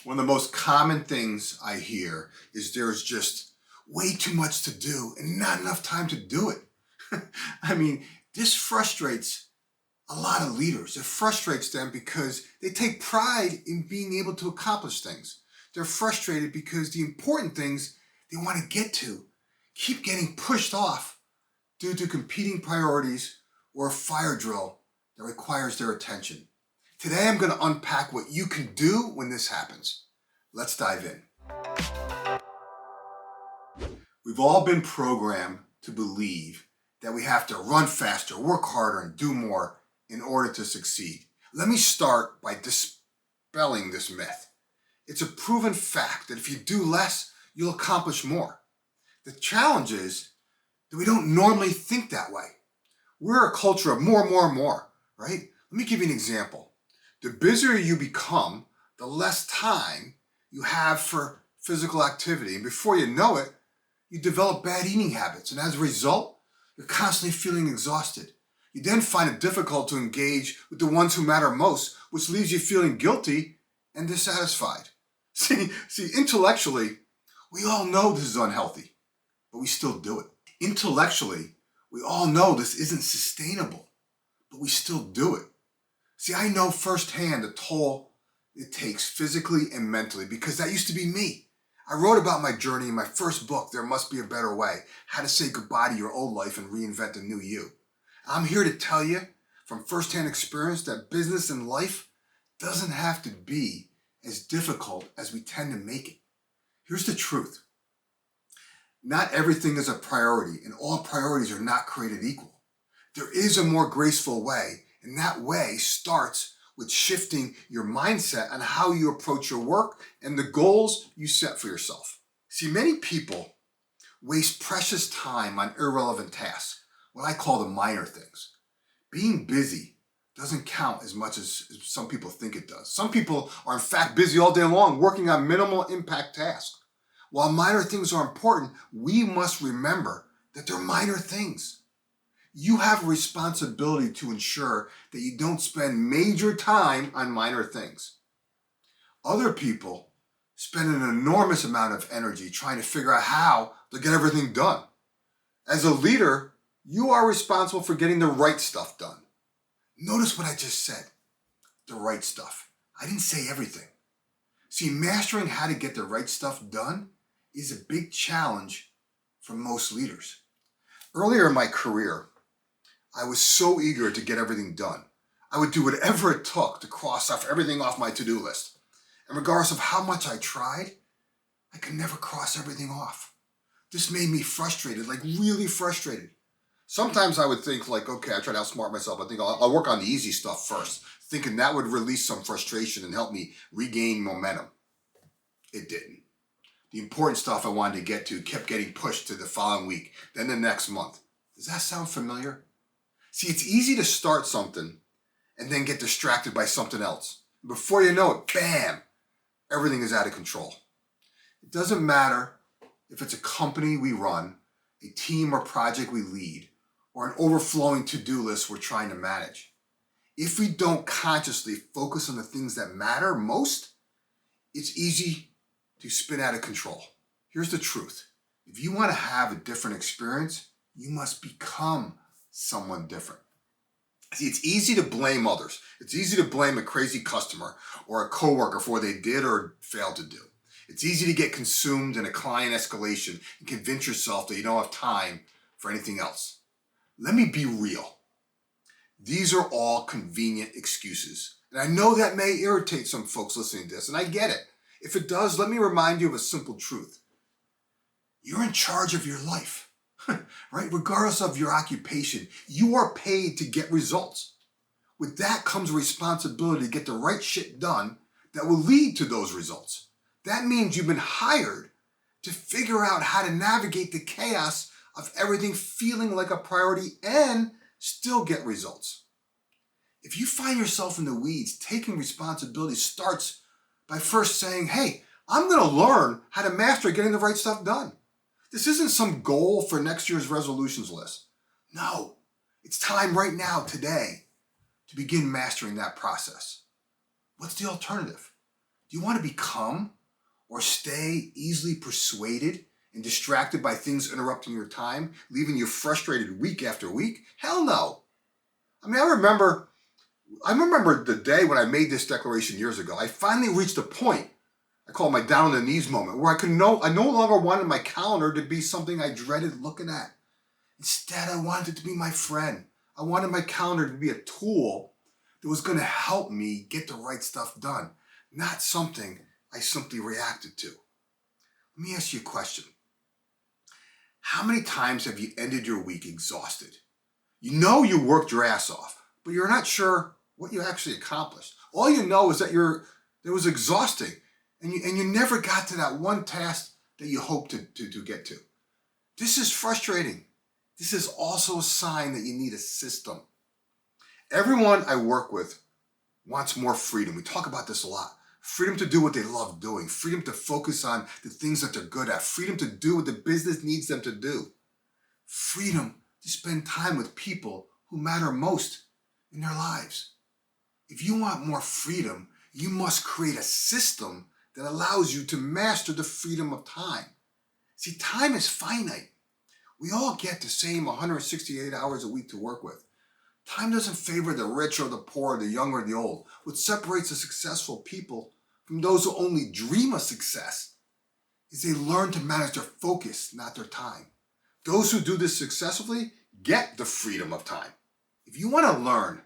One of the most common things I hear is there's just way too much to do and not enough time to do it. I mean, this frustrates a lot of leaders. It frustrates them because they take pride in being able to accomplish things. They're frustrated because the important things they want to get to keep getting pushed off due to competing priorities or a fire drill that requires their attention. Today, I'm going to unpack what you can do when this happens. Let's dive in. We've all been programmed to believe that we have to run faster, work harder, and do more in order to succeed. Let me start by dispelling this myth. It's a proven fact that if you do less, you'll accomplish more. The challenge is that we don't normally think that way. We're a culture of more, right? Let me give you an example. The busier you become, the less time you have for physical activity. And before you know it, you develop bad eating habits. And as a result, you're constantly feeling exhausted. You then find it difficult to engage with the ones who matter most, which leaves you feeling guilty and dissatisfied. See, intellectually, we all know this is unhealthy, but we still do it. Intellectually, we all know this isn't sustainable, but we still do it. See, I know firsthand the toll it takes physically and mentally because that used to be me. I wrote about my journey in my first book, There Must Be a Better Way, How to Say Goodbye to Your Old Life and Reinvent a New You. I'm here to tell you from firsthand experience that business and life doesn't have to be as difficult as we tend to make it. Here's the truth. Not everything is a priority, and all priorities are not created equal. There is a more graceful way, and that way starts with shifting your mindset on how you approach your work and the goals you set for yourself. See, many people waste precious time on irrelevant tasks, what I call the minor things. Being busy doesn't count as much as some people think it does. Some people are in fact busy all day long working on minimal impact tasks. While minor things are important, we must remember that they're minor things. You have a responsibility to ensure that you don't spend major time on minor things. Other people spend an enormous amount of energy trying to figure out how to get everything done. As a leader, you are responsible for getting the right stuff done. Notice what I just said, the right stuff. I didn't say everything. See, mastering how to get the right stuff done is a big challenge for most leaders. Earlier in my career, I was so eager to get everything done. I would do whatever it took to cross off everything off my to-do list. And regardless of how much I tried, I could never cross everything off. This made me frustrated, like really frustrated. Sometimes I would think like, okay, I try to outsmart myself. I think I'll work on the easy stuff first, thinking that would release some frustration and help me regain momentum. It didn't. The important stuff I wanted to get to kept getting pushed to the following week, then the next month. Does that sound familiar? See, it's easy to start something and then get distracted by something else. Before you know it, bam, everything is out of control. It doesn't matter if it's a company we run, a team or project we lead, or an overflowing to-do list we're trying to manage. If we don't consciously focus on the things that matter most, it's easy to spin out of control. Here's the truth. If you want to have a different experience, you must become someone different. See, it's easy to blame others. It's easy to blame a crazy customer or a coworker for what they did or failed to do. It's easy to get consumed in a client escalation and convince yourself that you don't have time for anything else. Let me be real. These are all convenient excuses. And I know that may irritate some folks listening to this, and I get it. If it does, let me remind you of a simple truth. You're in charge of your life. Right? Regardless of your occupation, you are paid to get results. With that comes a responsibility to get the right shit done that will lead to those results. That means you've been hired to figure out how to navigate the chaos of everything feeling like a priority and still get results. If you find yourself in the weeds, taking responsibility starts by first saying, hey, I'm going to learn how to master getting the right stuff done. This isn't some goal for next year's resolutions list. No, it's time right now, today, to begin mastering that process. What's the alternative? Do you want to become or stay easily persuaded and distracted by things interrupting your time, leaving you frustrated week after week? Hell no. I mean, I remember the day when I made this declaration years ago. I finally reached a point, I call it my down on the knees moment, where I no longer wanted my calendar to be something I dreaded looking at. Instead, I wanted it to be my friend. I wanted my calendar to be a tool that was going to help me get the right stuff done, not something I simply reacted to. Let me ask you a question. How many times have you ended your week exhausted? You know you worked your ass off, but you're not sure what you actually accomplished. All you know is that it was exhausting, and you never got to that one task that you hoped to get to. This is frustrating. This is also a sign that you need a system. Everyone I work with wants more freedom. We talk about this a lot. Freedom to do what they love doing. Freedom to focus on the things that they're good at. Freedom to do what the business needs them to do. Freedom to spend time with people who matter most in their lives. If you want more freedom, you must create a system that allows you to master the freedom of time. See, time is finite. We all get the same 168 hours a week to work with. Time doesn't favor the rich or the poor, the young or the old. What separates the successful people from those who only dream of success is they learn to manage their focus, not their time. Those who do this successfully get the freedom of time. If you want to learn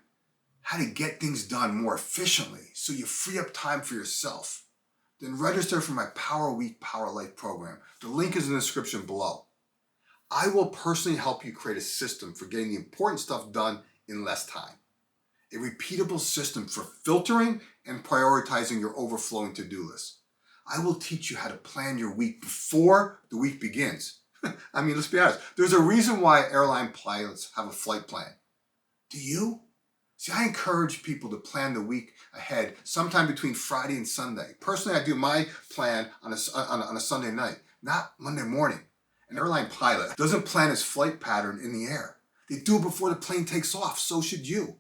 how to get things done more efficiently so you free up time for yourself, then register for my Power Week, Power Life program. The link is in the description below. I will personally help you create a system for getting the important stuff done in less time. A repeatable system for filtering and prioritizing your overflowing to-do list. I will teach you how to plan your week before the week begins. I mean, let's be honest. There's a reason why airline pilots have a flight plan. Do you? See, I encourage people to plan the week ahead sometime between Friday and Sunday. Personally, I do my plan on a Sunday night, not Monday morning. An airline pilot doesn't plan his flight pattern in the air. They do it before the plane takes off. So should you.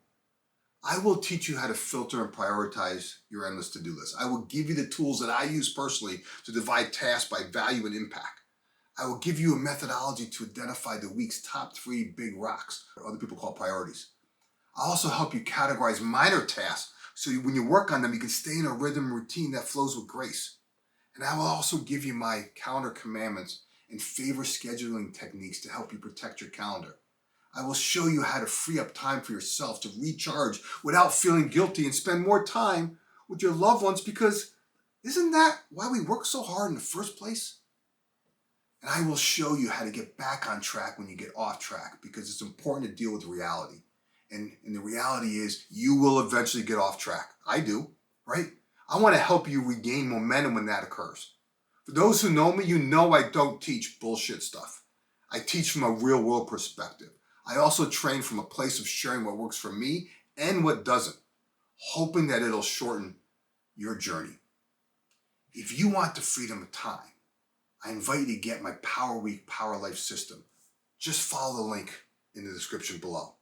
I will teach you how to filter and prioritize your endless to-do list. I will give you the tools that I use personally to divide tasks by value and impact. I will give you a methodology to identify the week's top 3 big rocks, or other people call priorities. I'll also help you categorize minor tasks so when you work on them, you can stay in a rhythm routine that flows with grace. And I will also give you my calendar commandments and favorite scheduling techniques to help you protect your calendar. I will show you how to free up time for yourself to recharge without feeling guilty and spend more time with your loved ones, because isn't that why we work so hard in the first place? And I will show you how to get back on track when you get off track, because it's important to deal with reality. And the reality is you will eventually get off track. I do, right? I want to help you regain momentum when that occurs. For those who know me, you know I don't teach bullshit stuff. I teach from a real world perspective. I also train from a place of sharing what works for me and what doesn't, hoping that it'll shorten your journey. If you want the freedom of time, I invite you to get my Power Week, Power Life system. Just follow the link in the description below.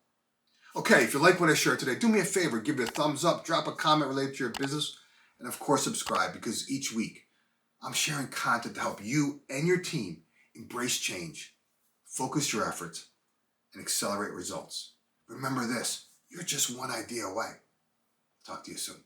Okay, if you like what I shared today, do me a favor, give it a thumbs up, drop a comment related to your business, and of course subscribe, because each week I'm sharing content to help you and your team embrace change, focus your efforts, and accelerate results. Remember this, you're just one idea away. Talk to you soon.